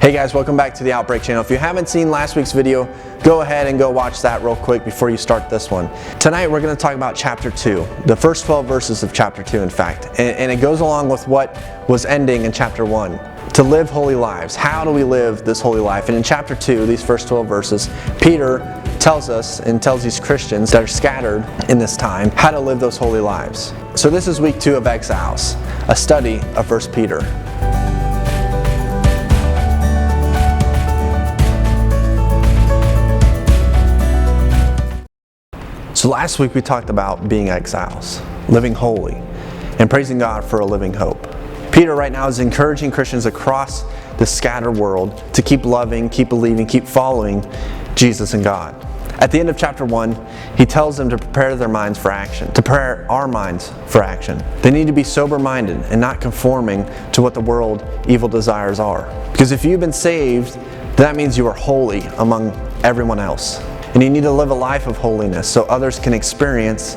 Hey guys, welcome back to the Outbreak channel. If you haven't seen last week's video, go ahead and go watch that real quick before you start this one. Tonight we're going to talk about chapter 2, the first 12 verses of chapter 2 in fact. And it goes along with what was ending in chapter 1. To live holy lives. How do we live this holy life? And in chapter 2, these first 12 verses, Peter tells us and tells these Christians that are scattered in this time how to live those holy lives. So this is week 2 of Exiles, a study of 1 Peter. So last week we talked about being exiles, living holy, and praising God for a living hope. Peter right now is encouraging Christians across the scattered world to keep loving, keep believing, keep following Jesus and God. At the end of chapter 1, he tells them to prepare their minds for action, to prepare our minds for action. They need to be sober-minded and not conforming to what the world evil desires are. Because if you've been saved, that means you are holy among everyone else. And you need to live a life of holiness so others can experience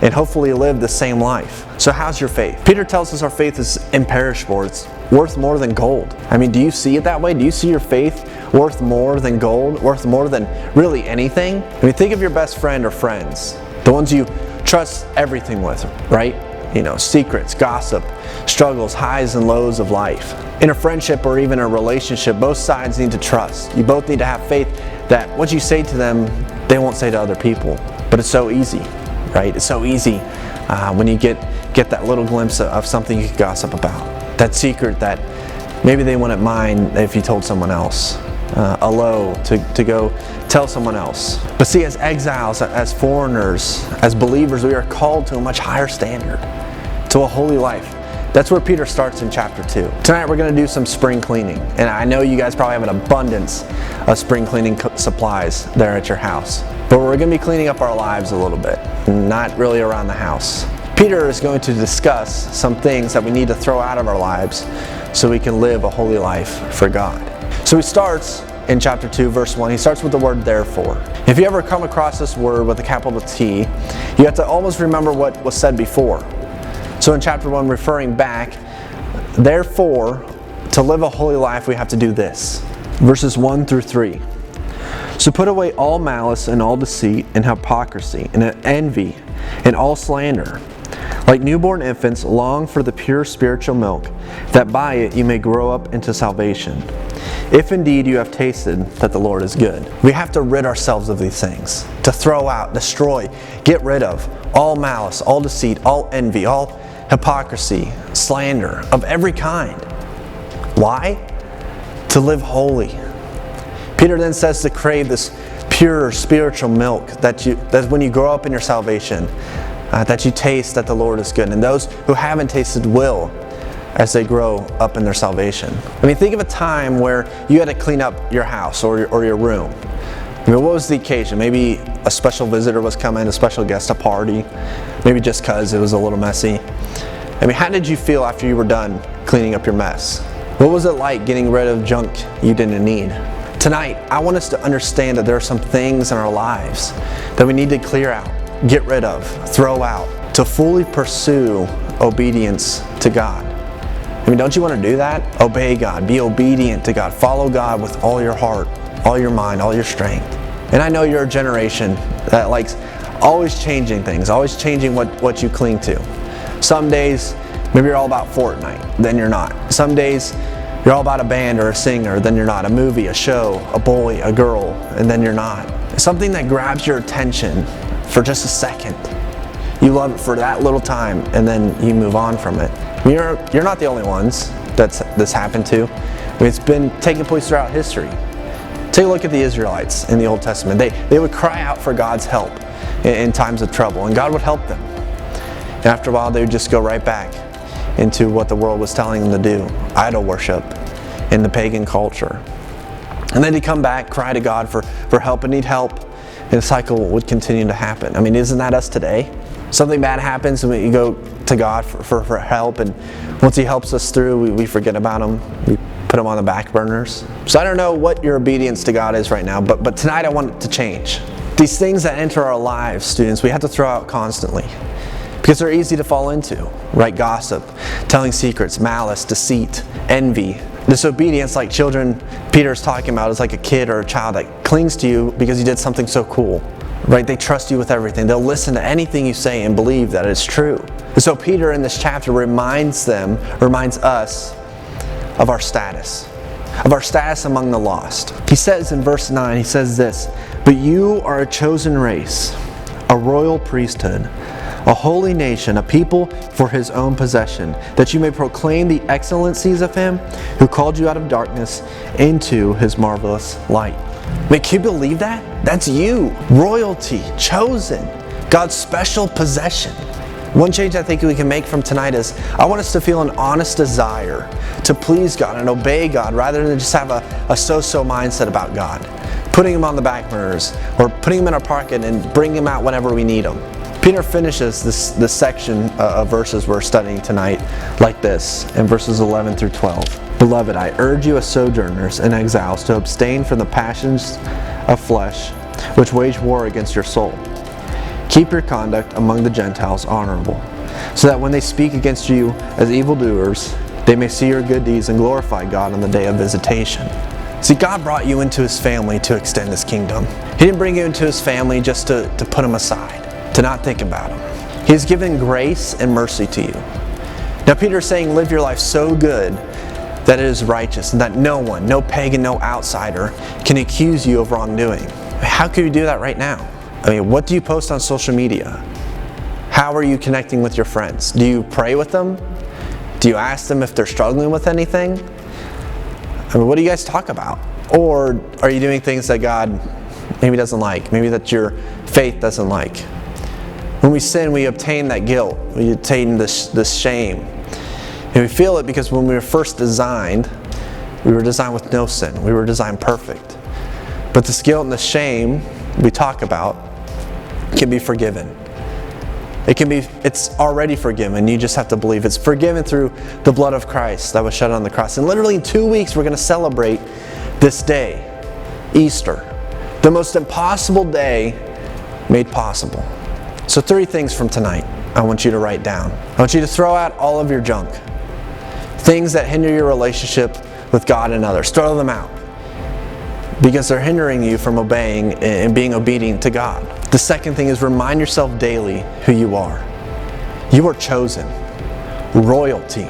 and hopefully live the same life. So how's your faith? Peter tells us our faith is imperishable. It's worth more than gold. I mean, do you see it that way? Do you see your faith worth more than gold? Worth more than really anything? I mean, think of your best friend or friends. The ones you trust everything with, right? You know, secrets, gossip, struggles, highs and lows of life. In a friendship or even a relationship, both sides need to trust. You both need to have faith that what you say to them, they won't say to other people. But it's so easy, right? It's so easy when you get that little glimpse of something you could gossip about. That secret that maybe they wouldn't mind if you told someone else. A low to go tell someone else. But see, as exiles, as foreigners, as believers, we are called to a much higher standard, to a holy life. That's where Peter starts in chapter 2. Tonight we're going to do some spring cleaning. And I know you guys probably have an abundance of spring cleaning supplies there at your house. But we're going to be cleaning up our lives a little bit, not really around the house. Peter is going to discuss some things that we need to throw out of our lives so we can live a holy life for God. So he starts in chapter 2, verse 1. He starts with the word therefore. If you ever come across this word with a capital T, you have to almost remember what was said before. So in chapter 1, referring back, therefore, to live a holy life, we have to do this. Verses 1 through 3. So put away all malice and all deceit and hypocrisy and envy and all slander. Like newborn infants, long for the pure spiritual milk, that by it you may grow up into salvation. If indeed you have tasted that the Lord is good. We have to rid ourselves of these things. To throw out, destroy, get rid of all malice, all deceit, all envy, all hypocrisy, slander of every kind. Why? To live holy. Peter then says to crave this pure spiritual milk that when you grow up in your salvation, that you taste that the Lord is good. And those who haven't tasted will as they grow up in their salvation. I mean, think of a time where you had to clean up your house or your room. I mean, what was the occasion? Maybe a special visitor was coming, a special guest, a party. Maybe just because it was a little messy. I mean, how did you feel after you were done cleaning up your mess? What was it like getting rid of junk you didn't need? Tonight, I want us to understand that there are some things in our lives that we need to clear out, get rid of, throw out, to fully pursue obedience to God. I mean, don't you want to do that? Obey God, be obedient to God, follow God with all your heart, all your mind, all your strength. And I know you're a generation that likes always changing things, always changing what you cling to. Some days, maybe you're all about Fortnite, then you're not. Some days, you're all about a band or a singer, then you're not. A movie, a show, a boy, a girl, and then you're not. Something that grabs your attention for just a second. You love it for that little time, and then you move on from it. You're not the only ones that this happened to. I mean, it's been taking place throughout history. Take a look at the Israelites in the Old Testament. They would cry out for God's help in times of trouble, and God would help them. And after a while, they would just go right back into what the world was telling them to do, idol worship in the pagan culture. And then they'd come back, cry to God for help and need help, and the cycle would continue to happen. I mean, isn't that us today? Something bad happens and we go to God for help, and once He helps us through, we forget about Him. We put Him on the back burners. So I don't know what your obedience to God is right now, but tonight I want it to change. These things that enter our lives, students, we have to throw out constantly. Because they're easy to fall into, right? Gossip, telling secrets, malice, deceit, envy, Disobedience, like children Peter's talking about, is like a kid or a child that clings to you because you did something so cool. Right? They trust you with everything. They'll listen to anything you say and believe that it's true. And so Peter in this chapter reminds us of our status among the lost. He says in verse 9, he says this, "But you are a chosen race, a royal priesthood, a holy nation, a people for his own possession, that you may proclaim the excellencies of him who called you out of darkness into his marvelous light." Man, can you believe that? That's you. Royalty, chosen, God's special possession. One change I think we can make from tonight is I want us to feel an honest desire to please God and obey God rather than just have a so-so mindset about God. Putting him on the back burners or putting him in our pocket and bring him out whenever we need him. Peter finishes this section of verses we're studying tonight like this in verses 11 through 12. "Beloved, I urge you as sojourners and exiles to abstain from the passions of flesh which wage war against your soul. Keep your conduct among the Gentiles honorable, so that when they speak against you as evildoers, they may see your good deeds and glorify God on the day of visitation." See, God brought you into his family to extend his kingdom. He didn't bring you into his family just to put him aside, to not think about him. He's given grace and mercy to you. Now Peter's saying live your life so good that it is righteous and that no one, no pagan, no outsider can accuse you of wrongdoing. How can you do that right now? I mean, what do you post on social media? How are you connecting with your friends? Do you pray with them? Do you ask them if they're struggling with anything? I mean, what do you guys talk about? Or are you doing things that God maybe doesn't like? Maybe that your faith doesn't like? When we sin, we obtain that guilt. We obtain this shame. And we feel it because when we were first designed, we were designed with no sin. We were designed perfect. But this guilt and the shame we talk about can be forgiven. It's already forgiven. You just have to believe it's forgiven through the blood of Christ that was shed on the cross. And literally in 2 weeks, we're going to celebrate this day, Easter, the most impossible day made possible. So 3 things from tonight I want you to write down. I want you to throw out all of your junk. Things that hinder your relationship with God and others. Throw them out, because they're hindering you from obeying and being obedient to God. The second thing is remind yourself daily who you are. You are chosen, royalty.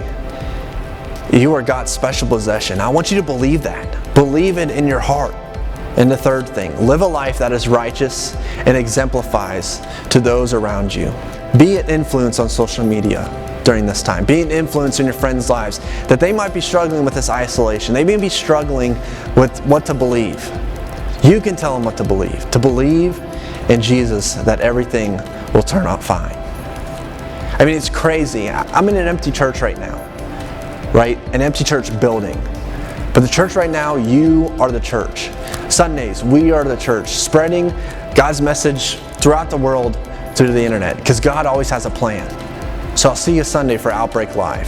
You are God's special possession. I want you to believe that. Believe it in your heart. And the third thing, live a life that is righteous and exemplifies to those around you. Be an influence on social media during this time. Be an influence in your friends' lives that they might be struggling with this isolation. They may be struggling with what to believe. You can tell them what to believe. To believe in Jesus, that everything will turn out fine. I mean, it's crazy. I'm in an empty church right now, right? An empty church building. But the church right now, you are the church. Sundays, we are the church, spreading God's message throughout the world through the internet, because God always has a plan. So I'll see you Sunday for Outbreak Live.